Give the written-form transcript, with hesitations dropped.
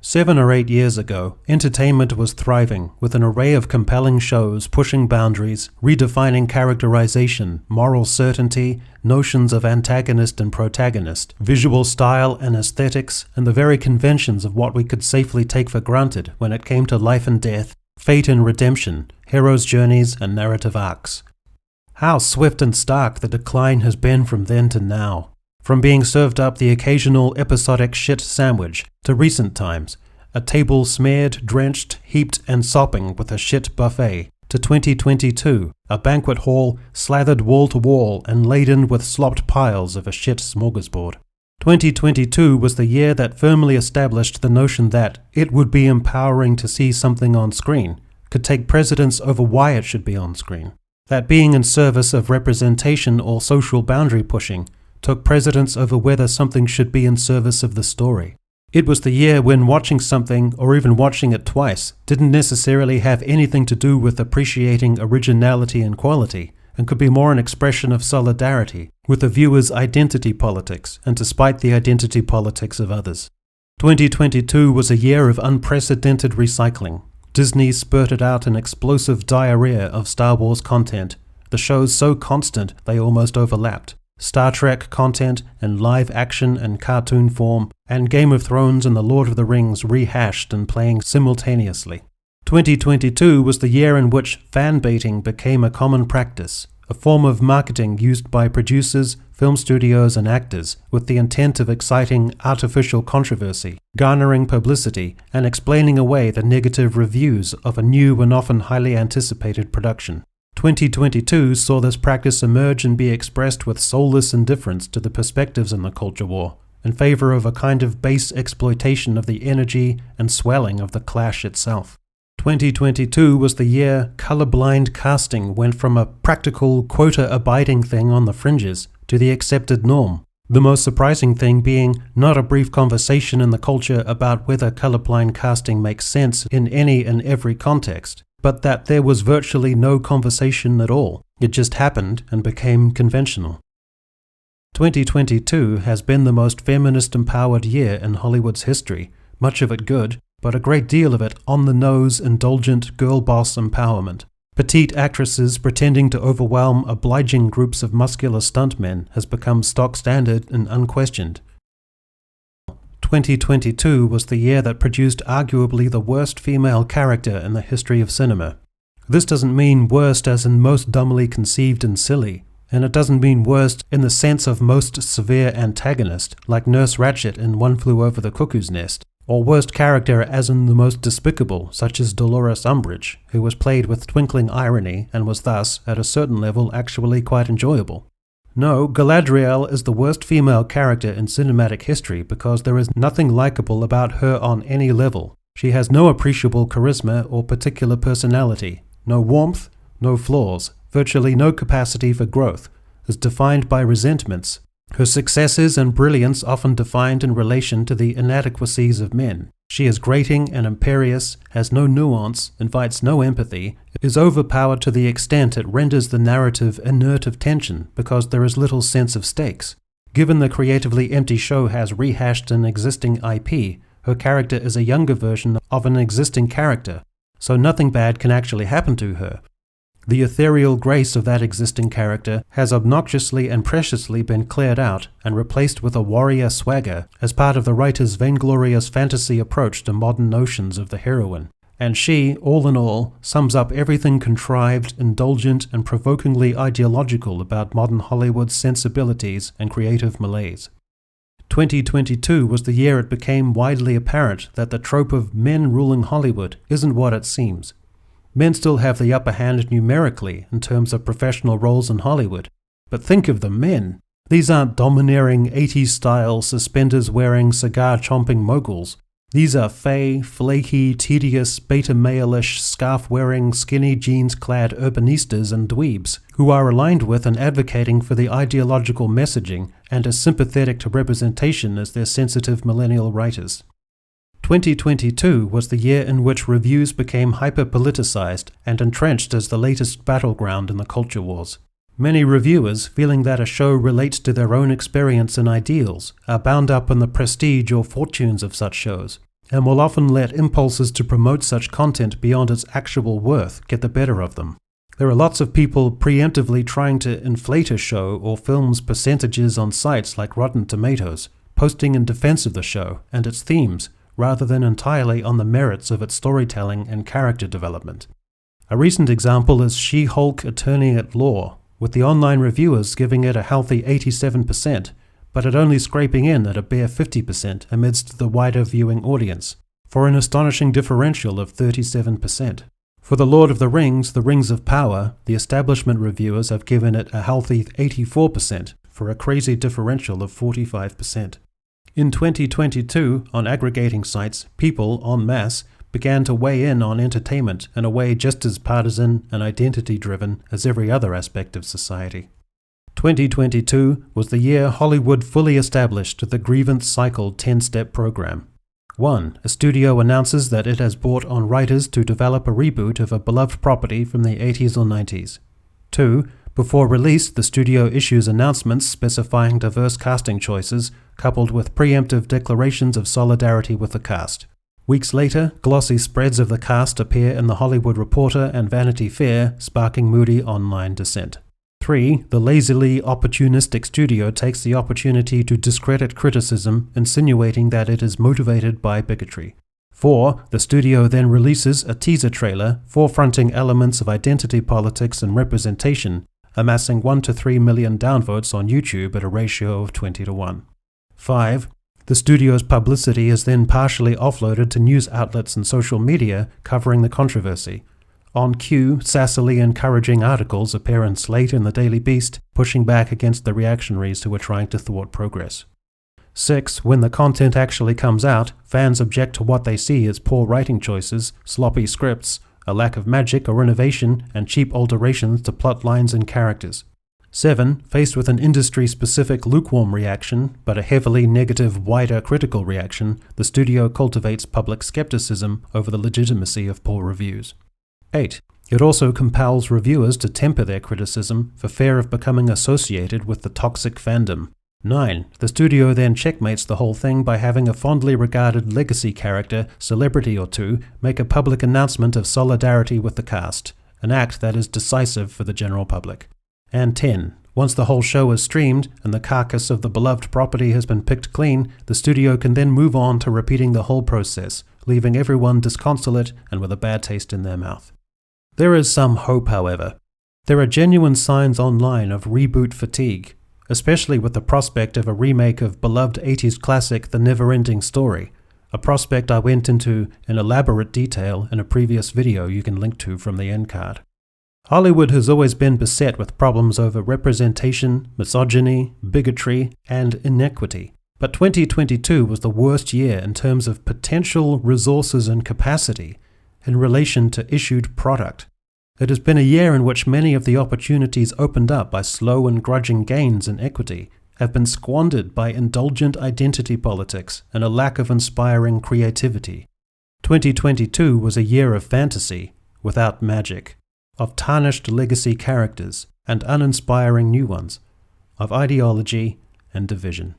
7 or 8 years ago, entertainment was thriving, with an array of compelling shows pushing boundaries, redefining characterization, moral certainty, notions of antagonist and protagonist, visual style and aesthetics, and the very conventions of what we could safely take for granted when it came to life and death, fate and redemption, heroes' journeys, and narrative arcs. How swift and stark the decline has been from then to now. From being served up the occasional episodic shit sandwich, to recent times, a table smeared, drenched, heaped and sopping with a shit buffet, to 2022, a banquet hall slathered wall to wall and laden with slopped piles of a shit smorgasbord. 2022 was the year that firmly established the notion that it would be empowering to see something on screen, could take precedence over why it should be on screen. That being in service of representation or social boundary pushing took precedence over whether something should be in service of the story. It was the year when watching something, or even watching it twice, didn't necessarily have anything to do with appreciating originality and quality, and could be more an expression of solidarity with the viewer's identity politics, and despite the identity politics of others. 2022 was a year of unprecedented recycling. Disney spurted out an explosive diarrhea of Star Wars content, the shows so constant they almost overlapped. Star Trek content in live action and cartoon form, and Game of Thrones and The Lord of the Rings rehashed and playing simultaneously. 2022 was the year in which fan baiting became a common practice, a form of marketing used by producers, film studios and actors with the intent of exciting artificial controversy, garnering publicity, and explaining away the negative reviews of a new and often highly anticipated production. 2022 saw this practice emerge and be expressed with soulless indifference to the perspectives in the culture war, in favor of a kind of base exploitation of the energy and swelling of the clash itself. 2022 was the year colorblind casting went from a practical, quota-abiding thing on the fringes to the accepted norm. The most surprising thing being not a brief conversation in the culture about whether colorblind casting makes sense in any and every context, but that there was virtually no conversation at all. It just happened and became conventional. 2022 has been the most feminist-empowered year in Hollywood's history, much of it good, but a great deal of it on-the-nose, indulgent girl-boss empowerment. Petite actresses pretending to overwhelm obliging groups of muscular stuntmen has become stock standard and unquestioned. 2022 was the year that produced arguably the worst female character in the history of cinema. This doesn't mean worst as in most dumbly conceived and silly, and it doesn't mean worst in the sense of most severe antagonist, like Nurse Ratched in One Flew Over the Cuckoo's Nest, or worst character as in the most despicable, such as Dolores Umbridge, who was played with twinkling irony and was thus, at a certain level, actually quite enjoyable. No, Galadriel is the worst female character in cinematic history because there is nothing likable about her on any level. She has no appreciable charisma or particular personality, no warmth, no flaws, virtually no capacity for growth, is defined by resentments. Her successes and brilliance often defined in relation to the inadequacies of men. She is grating and imperious, has no nuance, invites no empathy, is overpowered to the extent it renders the narrative inert of tension because there is little sense of stakes. Given the creatively empty show has rehashed an existing IP, her character is a younger version of an existing character, so nothing bad can actually happen to her. The ethereal grace of that existing character has obnoxiously and preciously been cleared out and replaced with a warrior swagger as part of the writer's vainglorious fantasy approach to modern notions of the heroine. And she, all in all, sums up everything contrived, indulgent, and provokingly ideological about modern Hollywood's sensibilities and creative malaise. 2022 was the year it became widely apparent that the trope of men ruling Hollywood isn't what it seems. Men still have the upper hand numerically in terms of professional roles in Hollywood. But think of the men. These aren't domineering 80s-style, suspenders-wearing, cigar-chomping moguls. These are fey, flaky, tedious, beta-male-ish, scarf-wearing, skinny jeans-clad urbanistas and dweebs who are aligned with and advocating for the ideological messaging and as sympathetic to representation as their sensitive millennial writers. 2022 was the year in which reviews became hyper-politicized and entrenched as the latest battleground in the culture wars. Many reviewers, feeling that a show relates to their own experience and ideals, are bound up in the prestige or fortunes of such shows, and will often let impulses to promote such content beyond its actual worth get the better of them. There are lots of people preemptively trying to inflate a show or film's percentages on sites like Rotten Tomatoes, posting in defense of the show and its themes, rather than entirely on the merits of its storytelling and character development. A recent example is She-Hulk Attorney at Law, with the online reviewers giving it a healthy 87%, but it only scraping in at a bare 50% amidst the wider viewing audience, for an astonishing differential of 37%. For The Lord of the Rings of Power, the establishment reviewers have given it a healthy 84%, for a crazy differential of 45%. In 2022, on aggregating sites, people, en masse, began to weigh in on entertainment in a way just as partisan and identity-driven as every other aspect of society. 2022 was the year Hollywood fully established the grievance cycle 10-step program. 1. A studio announces that it has brought on writers to develop a reboot of a beloved property from the 80s or 90s. 2. Before release, the studio issues announcements specifying diverse casting choices, coupled with preemptive declarations of solidarity with the cast. Weeks later, glossy spreads of the cast appear in The Hollywood Reporter and Vanity Fair, sparking moody online dissent. 3. The lazily opportunistic studio takes the opportunity to discredit criticism, insinuating that it is motivated by bigotry. 4. The studio then releases a teaser trailer forefronting elements of identity politics and representation, amassing 1 to 3 million downvotes on YouTube at a ratio of 20:1. 5. The studio's publicity is then partially offloaded to news outlets and social media covering the controversy. On cue, sassily encouraging articles appear in Slate and the Daily Beast, pushing back against the reactionaries who are trying to thwart progress. 6. When the content actually comes out, fans object to what they see as poor writing choices, sloppy scripts, a lack of magic or innovation, and cheap alterations to plot lines and characters. 7. Faced with an industry-specific lukewarm reaction, but a heavily negative, wider critical reaction, the studio cultivates public skepticism over the legitimacy of poor reviews. 8. It also compels reviewers to temper their criticism for fear of becoming associated with the toxic fandom. 9. The studio then checkmates the whole thing by having a fondly regarded legacy character, celebrity or two, make a public announcement of solidarity with the cast, an act that is decisive for the general public. And 10. Once the whole show is streamed and the carcass of the beloved property has been picked clean, the studio can then move on to repeating the whole process, leaving everyone disconsolate and with a bad taste in their mouth. There is some hope, however. There are genuine signs online of reboot fatigue, especially with the prospect of a remake of beloved 80s classic The Never-Ending Story, a prospect I went into in elaborate detail in a previous video you can link to from the end card. Hollywood has always been beset with problems over representation, misogyny, bigotry, and inequity. But 2022 was the worst year in terms of potential resources and capacity in relation to issued product. It has been a year in which many of the opportunities opened up by slow and grudging gains in equity have been squandered by indulgent identity politics and a lack of inspiring creativity. 2022 was a year of fantasy without magic, of tarnished legacy characters and uninspiring new ones, of ideology and division.